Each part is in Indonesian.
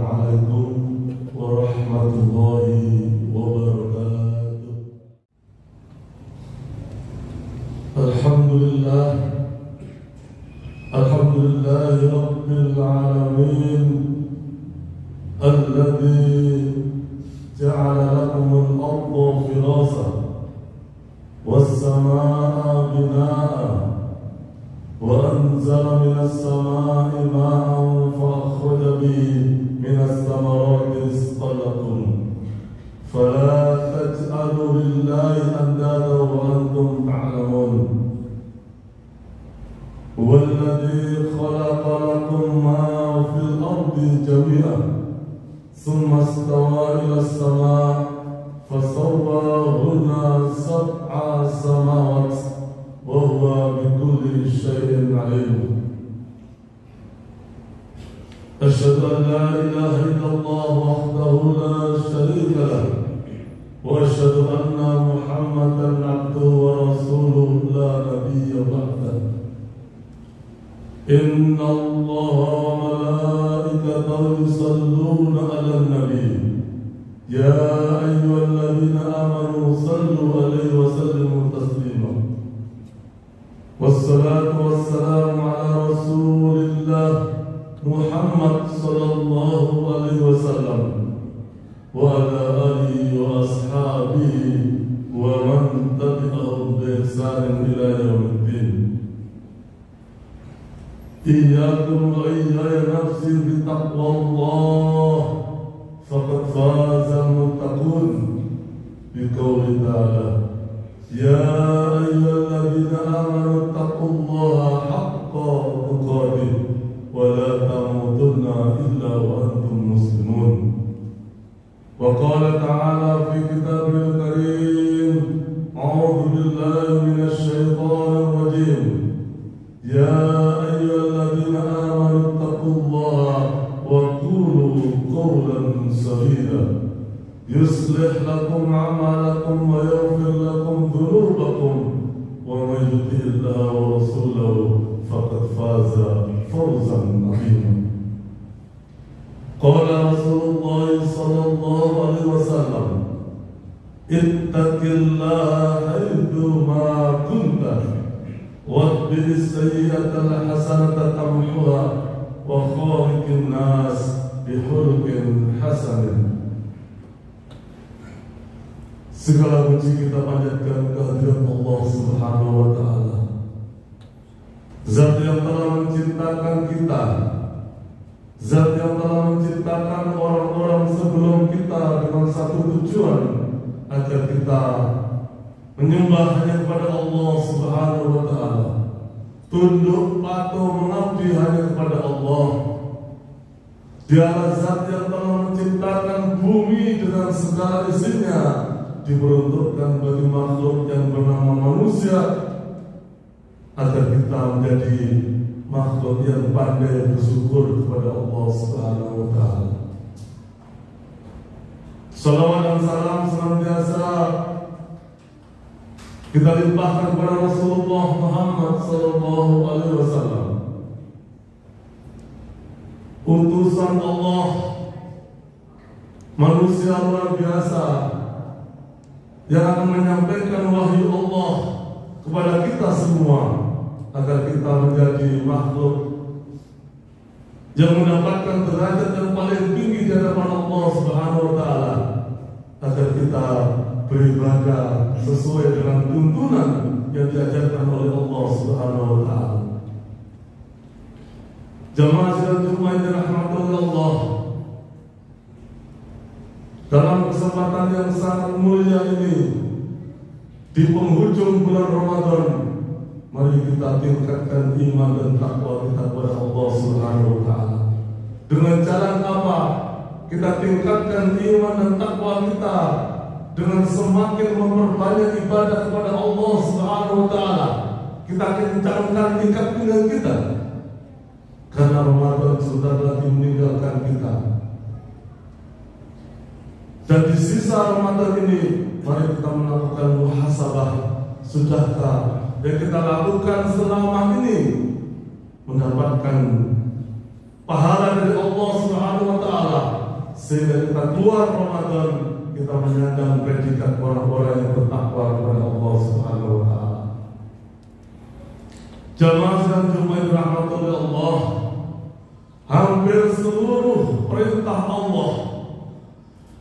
عليكم ورحمة الله وبركاته. الحمد لله رب العالمين الذي جعل لكم الأرض فراشا والسماء بناء وأنزل من السماء ماء فأخرج به من الثمرات رزقا لكم فلا تجعلوا لله أندادا وأنتم تعلمون. هو الذي خلق لكم ما في الأرض جميعا ثم استوى إلى السماء فسواهن سبع سماوات وهو بكل شيء عليم. أشهد أن لا إله إلا الله وحده لا شريك له وأشهد أن محمدا عبده ورسوله لا نبي بعده. إن الله وملائكته يصلون على النبي يا أيها الذين آمنوا صلوا عليه وسلموا تسليما. والصلاة والسلام على رسول الله محمد صلى الله عليه وسلم وعلى آله وأصحابه ومن تبعهم بإحسان إلى يوم الدين. إياكم وإياي نفسي بتقوى الله فقد فاز المتقون. بقول تعالى يا أيها الذين آمنوا اتقوا الله حق تقاته ولا تموتن إلا وأنتم مسلمون. وقال تعالى في كتابه الكريم أعوذ بالله من الشيطان الرجيم يا أيها الذين آمنوا اتقوا الله وقولوا قولا سديدا يصلح لكم أعمالكم ويغفر لكم ذنوبكم ومن يطع الله ورسوله فقد فاز فوزا عظيما. قال رسول الله صلى الله عليه وسلم اتق الله حيثما كنت واتبع السيئة الحسنة تمحها وخالق الناس بخلق حسن. Segala puji kita panjatkan kehadirat Allah Subhanahu wa Ta'ala, Zat yang telah menciptakan kita, Zat yang telah menciptakan orang-orang sebelum kita dengan satu tujuan, agar kita menyembah hanya kepada Allah Subhanahu wa Ta'ala, tunduk patuh mengabdi hanya kepada Allah. Dialah Zat yang telah menciptakan bumi dengan segala isinya, diperuntukkan bagi makhluk yang bernama manusia, agar kita menjadi makhluk yang pandai bersyukur kepada Allah Subhanahu wa Ta'ala. Salawat dan salam senantiasa kita limpahkan kepada Rasulullah Muhammad sallallahu alaihi wasallam, utusan Allah, manusia luar biasa yang akan menyampaikan wahyu Allah kepada kita semua, agar kita menjadi makhluk yang mendapatkan derajat yang paling tinggi di hadapan Allah Subhanahu wa Ta'ala, agar kita beribadah sesuai dengan tuntunan yang diajarkan oleh Allah Subhanahu wa Ta'ala. Jamaah sidang Jumat yang dirahmati Allah, dalam kesempatan yang sangat mulia ini, di penghujung bulan Ramadan, mari kita tingkatkan iman dan takwa kita kepada Allah Subhanahu wa Ta'ala. Dengan cara apa kita tingkatkan iman dan takwa kita? Dengan semakin memperbanyak ibadah kepada Allah Subhanahu wa Ta'ala. Kita kencangkan tingkat iman kita, karena Ramadan sudah lagi meninggalkan kita. Dan di sisa Ramadan ini, mari kita melakukan muhasabah. Sudahkah yang kita lakukan selama ini mendapatkan pahala dari Allah Subhanahu wa Ta'ala sehingga kita keluar Ramadan kita menyandang predikat orang-orang yang bertakwa kepada Allah Subhanahu wa taala. Jamaah dan Jumat rahmat oleh Allah, hampir seluruh perintah Allah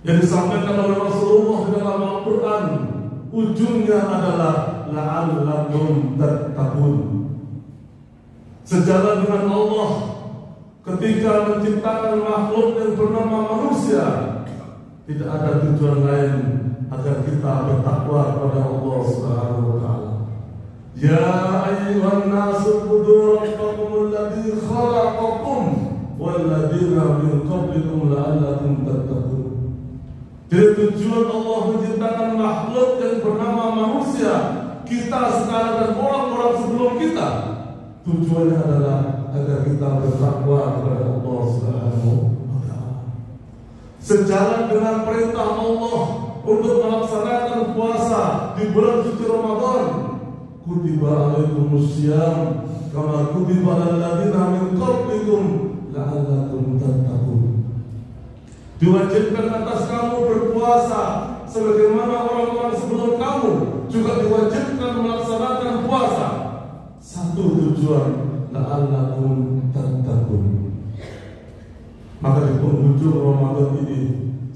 yang disampaikan oleh Rasulullah di dalam Al-Quran ujungnya adalah la'allakum tattaqun. Sejalan dengan Allah ketika menciptakan makhluk yang bernama manusia, tidak ada tujuan lain agar kita bertakwa kepada Allah Subhanahu wa taala. Ya ayyuhan nasu ubudu rabbakum alladzi khalaqakum wal ladzina min qablikum la'allakum tattaqun. Jadi tujuan Allah menciptakan makhluk yang bernama manusia, kita sekarang dan orang-orang sebelum kita, tujuannya adalah agar kita bertakwa kepada Allah Subhanahu wa taala. Sejalan dengan perintah Allah untuk melaksanakan puasa di bulan suci Ramadan, kutiba alaikumusiyam kama kutiba alal ladzina min qablikum la'allakum tattaqun. Diwajibkan atas kamu berpuasa sebagaimana orang-orang sebelum kamu juga diwajibkan melaksanakan puasa. Satu tujuan, la'allakum tattaqun. Maka di penghujung Ramadan ini,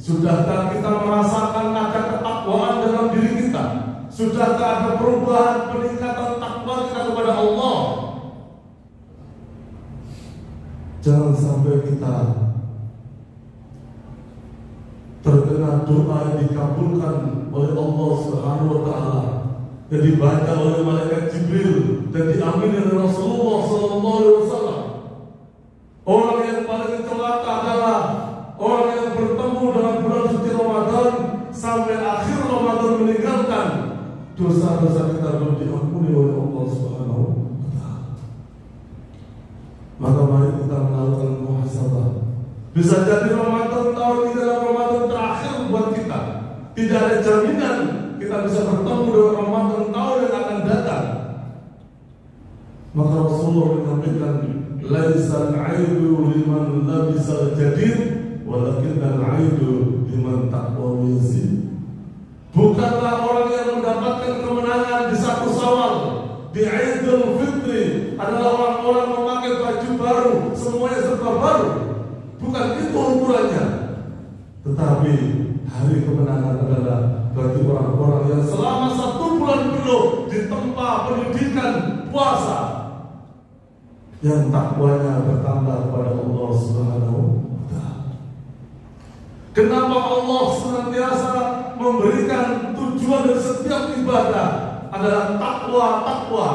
sudahkah kita merasakan ada ketakwaan dalam diri kita? Sudahkah ada perubahan peningkatan takwa kita kepada Allah? Jangan sampai kita terkena doa yang dikabulkan oleh Allah Subhanahu wa taala, yang dibaca oleh malaikat Jibril dan diamini oleh Rasulullah sallallahu alaihi wasallam. Orang yang paling celaka adalah orang yang bertemu dengan bulan suci Ramadan sampai akhir Ramadan meninggalkan dosa-dosa kita belum diampuni oleh Allah Subhanahu wa taala. Maka mari kita melakukan muhasabah. Bisa jadi Ramadan tahun ini adalah Ramadan terakhir buat kita. Tidak ada jaminan kita bisa bertemu dengan Ramadan tahun yang akan datang. Maka Rasulullah menyampaikan, laisal aidu liman labisal jadid, walakinnal aidu liman taqwa yazid. Bukanlah orang yang mendapatkan kemenangan di satu Syawal, di Idul Fitri adalah orang-orang memakai baju baru, semuanya serba baru. Bukan itu ukurannya. Tetapi hari kemenangan adalah bagi orang-orang yang selama 1 bulan penuh ditempa pendidikan puasa, yang takwanya bertambah kepada Allah Subhanahu wa taala. Kenapa Allah senantiasa memberikan tujuan dari setiap ibadah adalah takwa?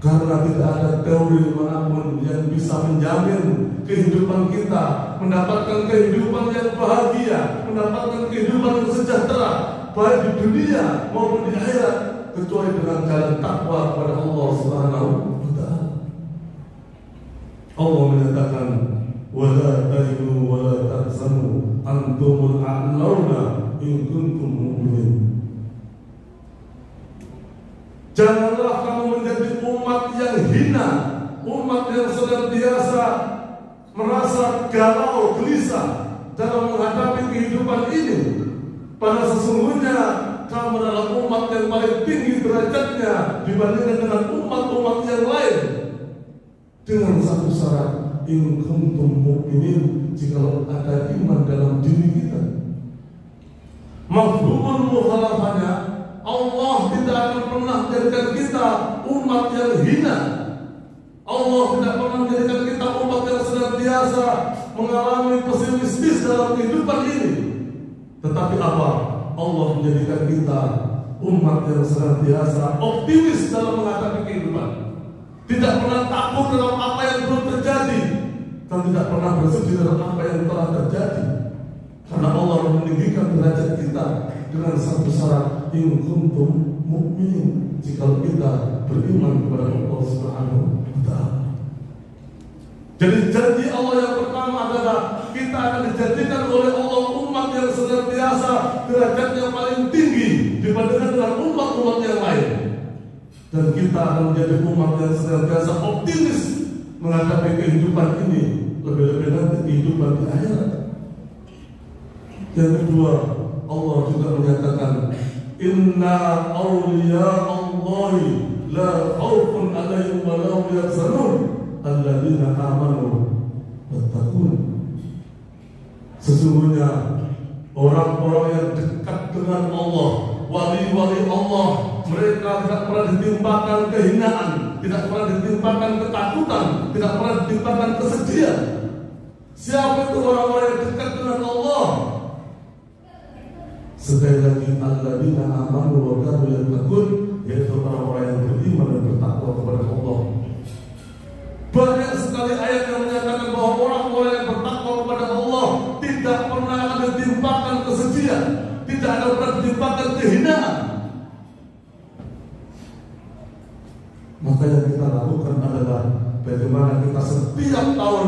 Karena tidak ada teori manapun yang bisa menjamin kehidupan kita, mendapatkan kehidupan yang bahagia, mendapatkan kehidupan yang sejahtera, baik di dunia maupun di akhirat, kecuali dengan jalan takwa kepada Allah Subhanahu wa taala. Allah menyatakan, wala tahinu wala tahzanu antumul a'launa in kuntum mu'minin. Janganlah kamu menjadi umat yang hina, umat yang senantiasa merasa galau, gelisah dalam menghadapi kehidupan ini. Pada sesungguhnya kamu adalah umat yang paling tinggi derajatnya dibandingkan dengan umat-umat yang lain. Dengan satu syarat, in kuntum mu'minin, jika ada iman dalam diri kita. Mafhumul mukhalafahnya, Allah tidak akan pernah menjadikan kita umat yang hina. Allah tidak pernah menjadikan kita umat yang senantiasa mengalami pesimistis dalam kehidupan ini. Tetapi apa? Allah menjadikan kita umat yang senantiasa optimis dalam menghadapi kehidupan. Tidak pernah takut dalam apa yang belum terjadi, dan tidak pernah bersedih dalam apa yang telah terjadi. Karena Allah meninggikan derajat kita dengan satu syarat, in kuntum mu'minin, jika kita beriman kepada Allah Subhanahu wa taala. Jadi janji Allah yang pertama adalah kita akan dijadikan oleh Allah umat yang senantiasa derajatnya paling tinggi dibandingkan dengan umat-umat yang lain. Dan kita akan menjadi umat yang senantiasa optimis menghadapi kehidupan ini, lebih-lebih nanti di kehidupan di akhirat. Yang kedua, Allah juga menyatakan, Inna awliya Allahi la khawfun alaihim wa la hum yahzanun alladzina amanu wattaqun. Sesungguhnya orang-orang yang dekat dengan Allah, wali-wali Allah, mereka tidak pernah ditimpakan kehinaan, tidak pernah ditimpakan ketakutan, tidak pernah ditimpakan kesedihan. Siapa itu orang-orang yang dekat dengan Allah? Sekali lagi, alladzina amanu wa kanu yattaqun, yaitu orang-orang yang beriman dan bertakwa kepada Allah. Banyak sekali ayat yang menyatakan bahwa orang-orang yang bertakwa kepada Allah tidak pernah akan ditimpakan kesedihan, tidak akan pernah ditimpakan kehinaan. Maka yang kita lakukan adalah bagaimana kita setiap tahun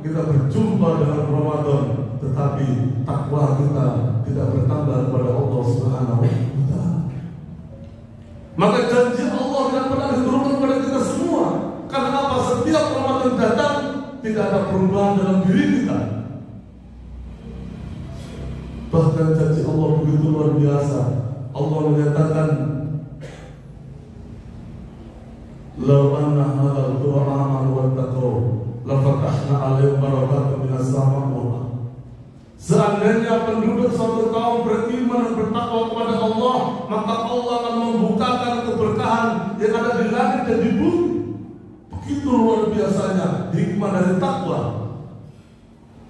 kita berjumpa dengan Ramadan, tetapi takwa kita tidak bertambah kepada Allah Subhanahu wa Ta'ala. Maka janji Allah tidak pernah diturunkan kepada kita semua. Karena apa? Setiap Ramadan datang tidak ada perubahan dalam diri kita. Bahkan janji Allah begitu luar biasa. Allah menyatakan, "Law anna hadzal qur'ana amanu wattaqu la fatahna 'alaihim barakatan minas sama'i wal ardh." Seandainya penduduk suatu kaum beriman dan bertakwa kepada Allah, maka Allah akan membukakan keberkahan yang ada di langit dan di bumi. Begitu luar biasanya hikmah dari takwa.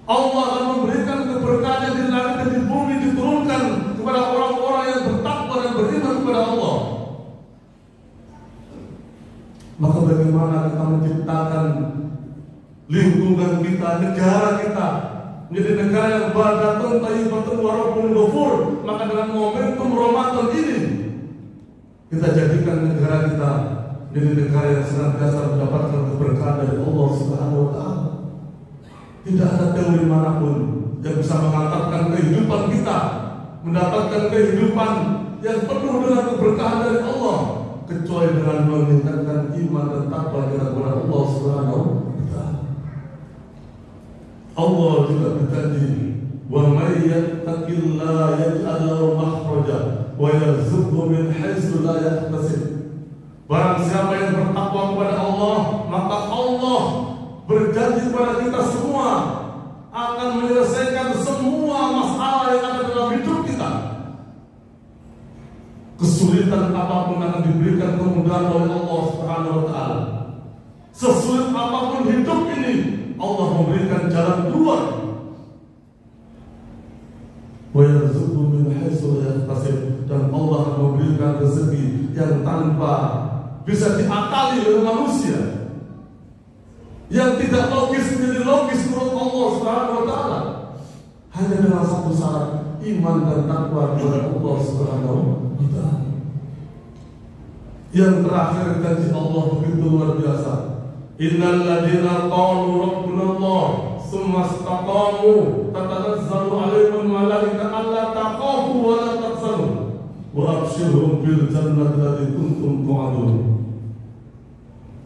Allah akan memberikan keberkahan di langit dan di bumi diturunkan kepada orang-orang yang bertakwa dan beriman kepada Allah. Maka bagaimana kita menciptakan lingkungan kita, negara kita menjadi negara yang baldatun thayyibatun wa rabbun ghafur? Maka dengan momentum Ramadan ini kita jadikan negara kita menjadi negara yang senantiasa mendapatkan keberkahan dari Allah Subhanahu wa Ta'ala. Tidak ada teori manapun yang bisa mengantarkan kehidupan kita mendapatkan kehidupan yang penuh dengan keberkahan dari Allah kecuali dengan meningkatkan iman dan takwa kita kepada Allah Subhanahu wa Ta'ala. Allah juga berjanji, "Wa may yattaqillaha yaj'al lahu makhraja wa yarzuqhu min haitsu la yahtasib." Barang siapa yang bertakwa kepada Allah, maka Allah berjanji kepada kita semua akan menyelesaikan semua masalah yang ada dalam hidup kita. Kesulitan apapun akan diberikan kemudahan oleh Allah Subhanahu wa Ta'ala. Sesulit apapun hidup ini, Allah memberikan jalan keluar. Wa yarzuqhu min haitsu la yahtasib, dan Allah akan memberikan rezeki yang tanpa bisa diakali oleh manusia, yang tidak logis menjadi logis menurut Allah Subhanahu wa Ta'ala. Hanya dengan satu syarat, iman dan takwa kepada Allah Subhanahu wa Ta'ala. Yang terakhir, janji Allah begitu luar biasa. Innal ladzina qalu rabbuna Allah tsumma istaqamu tatanazzalu 'alaihimul malaikatu alla takhafu wa la tahzanu wa abshirhum bil jannati allati kuntum tu'adun.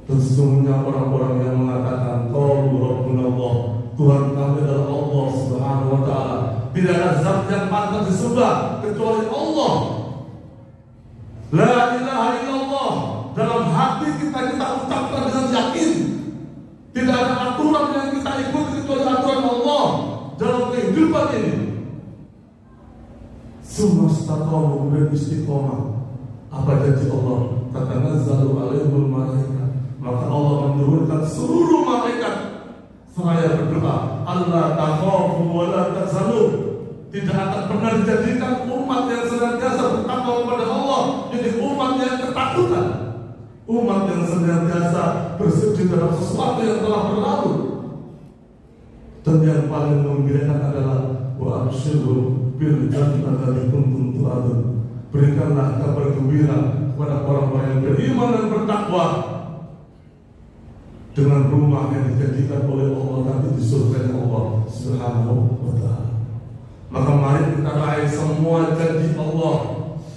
Sesungguhnya orang-orang yang mengatakan qalu rabbuna Allah, Tuhan kami adalah Allah Subhanahu wa Ta'ala, tidak ada zat yang pantas disembah kecuali Allah. La ilaha illallah, dalam hati kita ucapkan dengan yakin. Tidak ada aturan yang kita ikuti kecuali aturan Allah dalam kehidupan ini. Summa istaqamu, beristiqomah. Apa janji Allah? Tatanazzalu 'alaihimul malaikatu, maka Allah menurunkan seluruh malaikat seraya berdoa, Allah takhafu wa la tahzanu. Tidak akan pernah dijadikan umat yang senantiasa bertakwa kepada Allah jadi umat yang ketakutan, umat yang senantiasa bersedih dalam sesuatu yang telah berlalu. Dan yang paling menggembirakan adalah wa abshiru bil jannati allati kuntum tu'adun. Berikanlah kabar gembira kepada orang-orang yang beriman dan bertakwa dengan rumah yang dijadikan oleh Allah nanti di surga Allah Subhanahu wa Ta'ala. Maka mari kita raih semua janji Allah,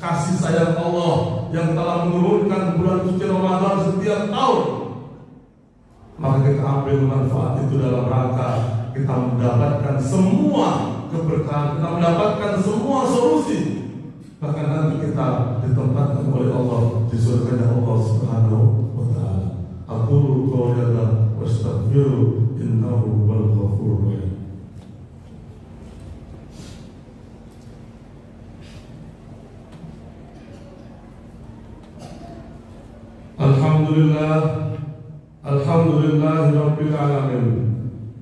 kasih sayang Allah yang telah menurunkan bulan suci Ramadan setiap tahun. Maka kita ambil manfaat itu dalam rangka kita mendapatkan semua keberkahan, kita mendapatkan semua solusi. Bahkan nanti kita ditempatkan oleh Allah di surganya Allah Subhanahu wa Ta'ala. Aqulu qouli hadza wa astaghfiru innahu huwal ghafurur rahim. Alhamdulillah rabbil alamin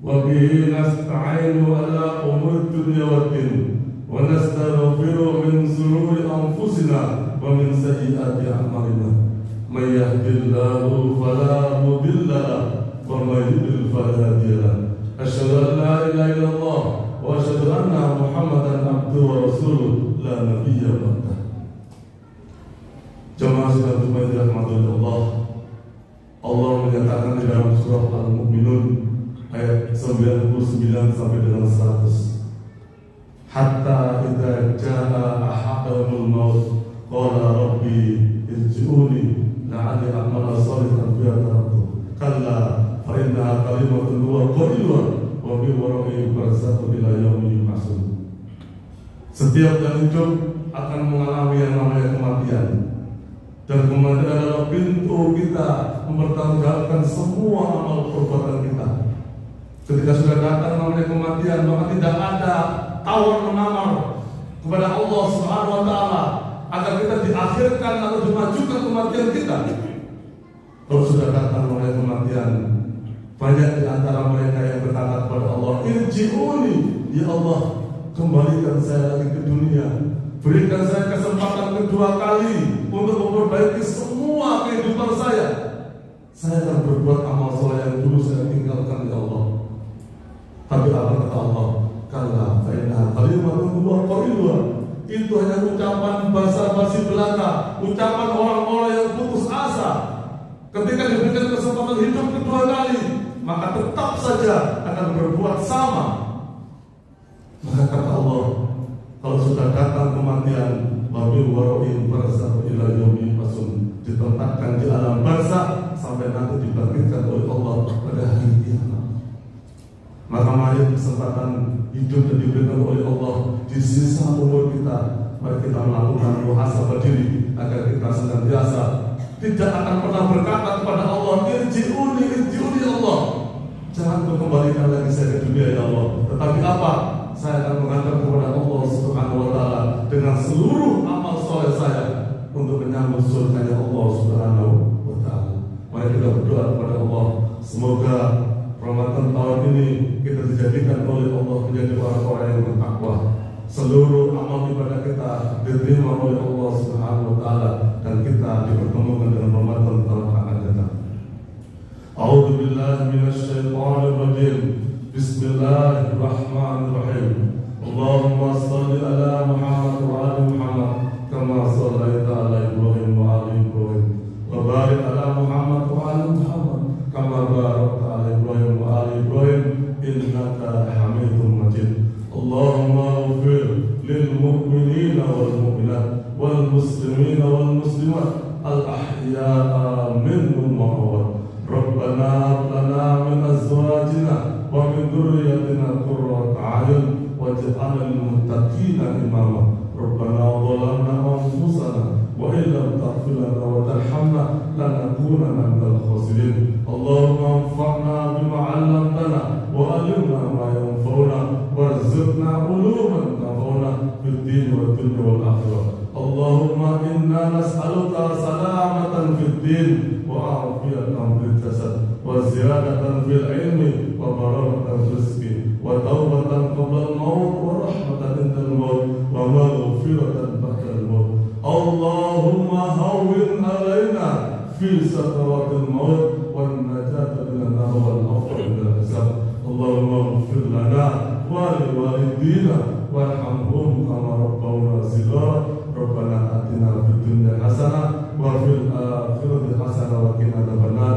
wa bihi nasta'inu ala umuri dunya waddin wa nastaghfiru min shururi anfusina wa min sayyiati a'malina may yahdihillahu fala mudilla lahu wa may yudlil fala hadiya lahu asyhadu an la ilaha illallah wa asyhadu anna Muhammadan abduhu wa rasuluh la nabiyya ba'dah. Jemaah sekalian yang dirahmati Allah, Allah menyatakan di dalam surah Al-Mu'minun ayat 99 sampai dengan 100. Hatta idza jaa ahadahumul maut qala rabbi irji'uni la'alli a'malu shalihan fima taraktu. Kalla fa innaha kalimatun huwa qailuha wa bi wara'i barzakhu ila yaumi yub'atsun. Setiap yang hidup akan mengalami yang namanya kematian. Dan kematian adalah pintu kita mempertanggungjawabkan semua amal perbuatan kita. Ketika sudah datang namanya kematian, maka tidak ada tawar menawar kepada Allah Subhanahu wa Ta'ala agar kita diakhirkan atau dimajukan kematian kita. Kalau sudah datang namanya kematian, banyak di antara mereka yang berkata kepada Allah, irji'uni, ya Allah, kembalikan saya lagi ke dunia. Berikan saya kesempatan kedua kali untuk memperbaiki semua kehidupan saya. Saya akan berbuat amal soleh yang dulu saya tinggalkan, ya Allah. Tapi apa kata Allah? Kalla fa innaha kalimatun huwa qailuha. Itu hanya ucapan basa-basi belaka, ucapan orang-orang yang putus asa. Ketika diberikan kesempatan hidup kedua kali, maka tetap saja akan berbuat sama. Maka kata Allah, kalau sudah datang kematian, wabil waroin barzakh ila yaumi yub'atsun, ditempatkan di alam barzakh sampai nanti dibangkitkan oleh Allah pada hari kiamat. Maka mari kesempatan hidup yang diberikan oleh Allah di sisa umur kita, mari kita melakukan muhasabah diri agar kita senantiasa tidak akan pernah berkata kepada Allah, irji'uni Allah, jangan kembalikan lagi saya ke dunia ya Allah. Tetapi apa? Saya akan menghadap kepada Allah Subhanahu wa Ta'ala dengan seluruh amal soleh saya untuk menyambut surganya Allah Subhanahu wa Ta'ala. Mari kita berdoa kepada Allah, semoga Ramadan tahun ini kita dijadikan oleh Allah menjadi orang-orang yang bertakwa. Seluruh amal ibadah kita diterima oleh Allah Subhanahu wa Ta'ala dan kita dipertemukan dengan Ramadan tahun akan datang. A'udzu billahi minasyaitonir rajim. Bismillahirrahmanirrahim. Allahumma shalli ala Muhammad wa ali Muhammad kama shallaita ala Ibrahim wa ali Ibrahim wa barik ala Muhammad wa ali Muhammad kama barakta ala Ibrahim wa ali Ibrahim innaka Hamidum Majid. Allahumma ighfir lil mu'minina wal mu'minat wal muslimina wal muslimat al ahya'a minhum wa amwat. Rabbana hab lana min azwajina wa min dhurriyyatina qurrata a'yun waj'alna lil muttaqina imama. Rabbana zalamna anfusana wa in lam taghfir lana wa tarhamna lanakunanna minal khasirin. Allahumma anfa'na bima 'allamtana wa 'allimna ma yanfa'una warzuqna 'uluman tanfa'una fid din wad dunya wal akhirah. Allahumma inna nas'aluka salamatan fid din wa 'afiyatan fil jasad wa ziyadatan fil ilmi wa barakatan fil rizqi wa tawbatan qabla al-maut wa rahmatan inda al-maut wa maghfiratan ba'da al-maut. Allahumma hawwin 'alaina fi sakaratil maut wan najata minan nar wal afwa min al-hisab. Allahumma ighfir lana wa li walidina warhamhum kama rabbawna shighara. Rabbana atina fid dunya hasanah wa fil akhirati hasanah wa qina adzabannar.